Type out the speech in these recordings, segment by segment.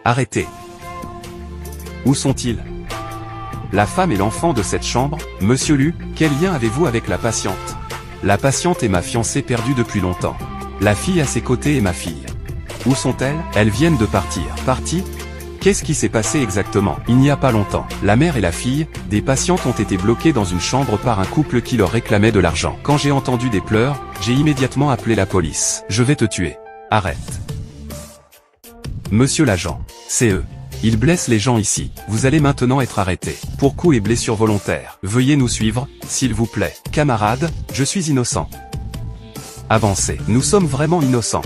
Arrêtez. Où sont-ils? La femme et l'enfant de cette chambre, Monsieur Lu, quel lien avez-vous avec la patiente? La patiente est ma fiancée perdue depuis longtemps. La fille à ses côtés est ma fille. Où sont-elles? Elles viennent de partir. Parties? Qu'est-ce qui s'est passé exactement? Il n'y a pas longtemps, la mère et la fille, des patientes ont été bloquées dans une chambre par un couple qui leur réclamait de l'argent. Quand j'ai entendu des pleurs, j'ai immédiatement appelé la police. Je vais te tuer. Arrête. Monsieur l'agent, c'est eux. Ils blessent les gens ici. Vous allez maintenant être arrêté pour coups et blessures volontaires. Veuillez nous suivre, s'il vous plaît. Camarade, je suis innocent. Avancez. Nous sommes vraiment innocents.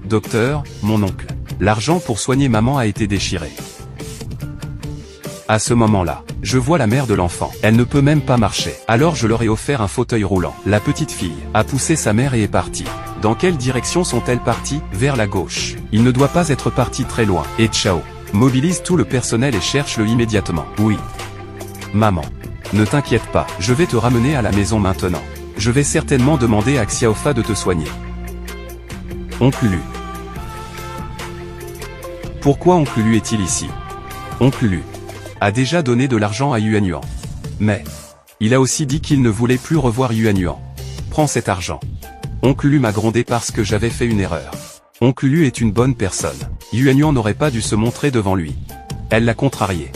Docteur, mon oncle. L'argent pour soigner maman a été déchiré. À ce moment-là, je vois la mère de l'enfant. Elle ne peut même pas marcher. Alors je leur ai offert un fauteuil roulant. La petite fille a poussé sa mère et est partie. Dans quelle direction sont-elles parties? Vers la gauche. Il ne doit pas être parti très loin. Et ciao. Mobilise tout le personnel et cherche-le immédiatement. Oui. Maman. Ne t'inquiète pas, je vais te ramener à la maison maintenant. Je vais certainement demander à Xiaofa de te soigner. Oncle Lu. Pourquoi Oncle Lu est-il ici? Oncle Lu a déjà donné de l'argent à Yuan Yuan. Mais il a aussi dit qu'il ne voulait plus revoir Yuan Yuan. Prends cet argent. Oncle Lu m'a grondé parce que j'avais fait une erreur. Oncle Lu est une bonne personne. Yuan Yuan n'aurait pas dû se montrer devant lui. Elle l'a contrarié.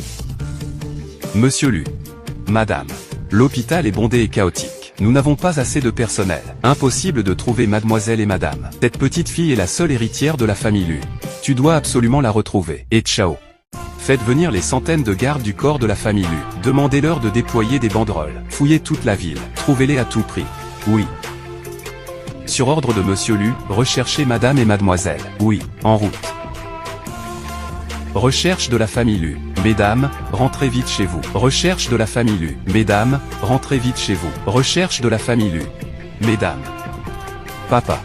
Monsieur Lu. Madame. L'hôpital est bondé et chaotique. Nous n'avons pas assez de personnel. Impossible de trouver mademoiselle et madame. Cette petite fille est la seule héritière de la famille Lu. Tu dois absolument la retrouver. Et ciao. Faites venir les centaines de gardes du corps de la famille Lu. Demandez-leur de déployer des banderoles. Fouillez toute la ville. Trouvez-les à tout prix. Oui. Sur ordre de Monsieur Lu, recherchez madame et mademoiselle. Oui, en route. Recherche de la famille Lu. Mesdames, rentrez vite chez vous. Recherche de la famille Lu. Mesdames, rentrez vite chez vous. Recherche de la famille Lu. Mesdames. Papa.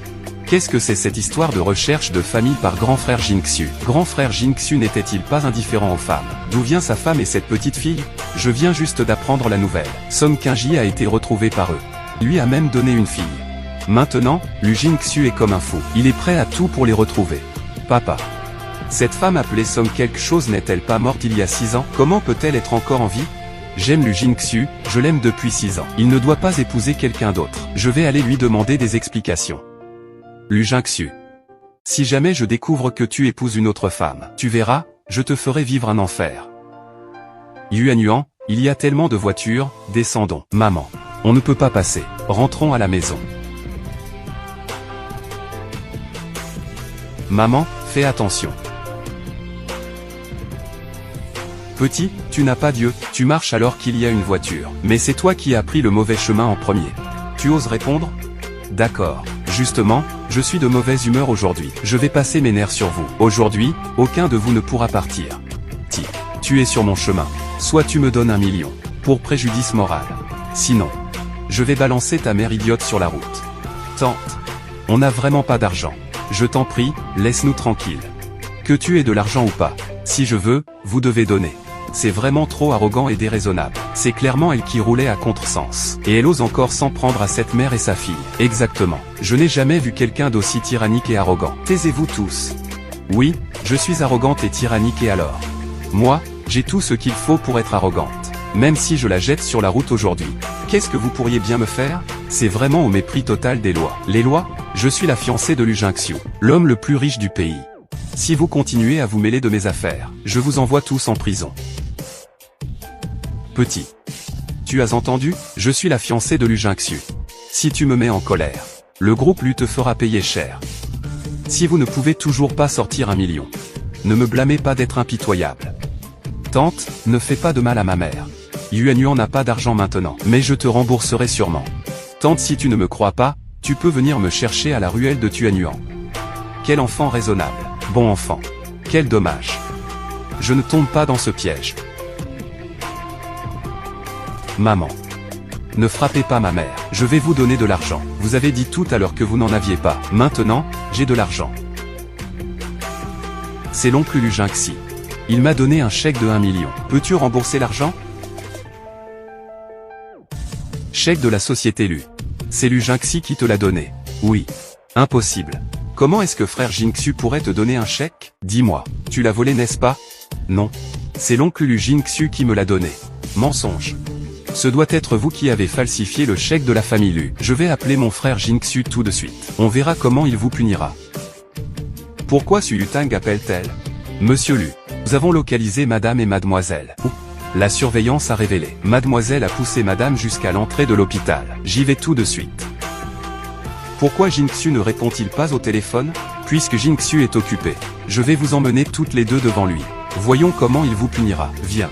Qu'est-ce que c'est cette histoire de recherche de famille par grand frère Jingxiu? Grand frère Jingxiu n'était-il pas indifférent aux femmes? D'où vient sa femme et cette petite fille? Je viens juste d'apprendre la nouvelle. Song Qingji a été retrouvé par eux. Lui a même donné une fille. Maintenant, Lu Jingxiu est comme un fou. Il est prêt à tout pour les retrouver. Papa. Cette femme appelée Song quelque chose n'est-elle pas morte il y a 6 ans? Comment peut-elle être encore en vie? J'aime Lu Jingxiu, je l'aime depuis 6 ans. Il ne doit pas épouser quelqu'un d'autre. Je vais aller lui demander des explications. Lu Jingxiu. Si jamais je découvre que tu épouses une autre femme, tu verras, je te ferai vivre un enfer. Yuan Yuan, il y a tellement de voitures, descendons. Maman. On ne peut pas passer. Rentrons à la maison. Maman, fais attention. Petit, tu n'as pas Dieu, tu marches alors qu'il y a une voiture. Mais c'est toi qui as pris le mauvais chemin en premier. Tu oses répondre? D'accord. Justement, je suis de mauvaise humeur aujourd'hui. Je vais passer mes nerfs sur vous. Aujourd'hui, aucun de vous ne pourra partir. Tu es sur mon chemin. Soit tu me donnes 1 million. Pour préjudice moral. Sinon, je vais balancer ta mère idiote sur la route. Tante. On n'a vraiment pas d'argent. Je t'en prie, laisse-nous tranquilles. Que tu aies de l'argent ou pas. Si je veux, vous devez donner. C'est vraiment trop arrogant et déraisonnable. C'est clairement elle qui roulait à contresens. Et elle ose encore s'en prendre à cette mère et sa fille. Exactement. Je n'ai jamais vu quelqu'un d'aussi tyrannique et arrogant. Taisez-vous tous. Oui, je suis arrogante et tyrannique et alors? Moi, j'ai tout ce qu'il faut pour être arrogante. Même si je la jette sur la route aujourd'hui. Qu'est-ce que vous pourriez bien me faire? C'est vraiment au mépris total des lois. Les lois? Je suis la fiancée de Lu Jingxiu, l'homme le plus riche du pays. Si vous continuez à vous mêler de mes affaires, je vous envoie tous en prison. Petit. Tu as entendu? Je suis la fiancée de Lu Jingxiu. Si tu me mets en colère, le groupe Lu te fera payer cher. Si vous ne pouvez toujours pas sortir 1 million, ne me blâmez pas d'être impitoyable. Tante, ne fais pas de mal à ma mère. Yuan Yuan n'a pas d'argent maintenant, mais je te rembourserai sûrement. Tante, si tu ne me crois pas, tu peux venir me chercher à la ruelle de Yuan Yuan. Quel enfant raisonnable. Bon enfant. Quel dommage. Je ne tombe pas dans ce piège. Maman. Ne frappez pas ma mère. Je vais vous donner de l'argent. Vous avez dit tout à l'heure que vous n'en aviez pas. Maintenant, j'ai de l'argent. C'est l'oncle Lu Jingxiu. Il m'a donné un chèque de 1 million. Peux-tu rembourser l'argent? Chèque de la société Lu. C'est Lu Jingxiu qui te l'a donné. Oui. Impossible. Comment est-ce que frère Jinxu pourrait te donner un chèque? Dis-moi, tu l'as volé n'est-ce pas? Non. C'est l'oncle Lu Jinxu qui me l'a donné. Mensonge. Ce doit être vous qui avez falsifié le chèque de la famille Lu. Je vais appeler mon frère Jinxu tout de suite. On verra comment il vous punira. Pourquoi Su Yutang appelle-t-elle? Monsieur Lu, nous avons localisé madame et mademoiselle. La surveillance a révélé. Mademoiselle a poussé madame jusqu'à l'entrée de l'hôpital. J'y vais tout de suite. Pourquoi Jinxu ne répond-il pas au téléphone? Puisque Jinxu est occupé, je vais vous emmener toutes les deux devant lui. Voyons comment il vous punira. Viens.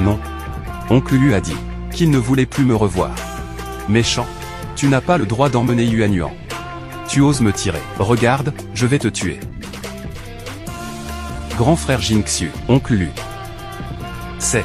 Non. Oncle Lu a dit qu'il ne voulait plus me revoir. Méchant. Tu n'as pas le droit d'emmener Yuan Yuan. Tu oses me tirer. Regarde, je vais te tuer. Grand frère Jinxu, oncle Lu. C'est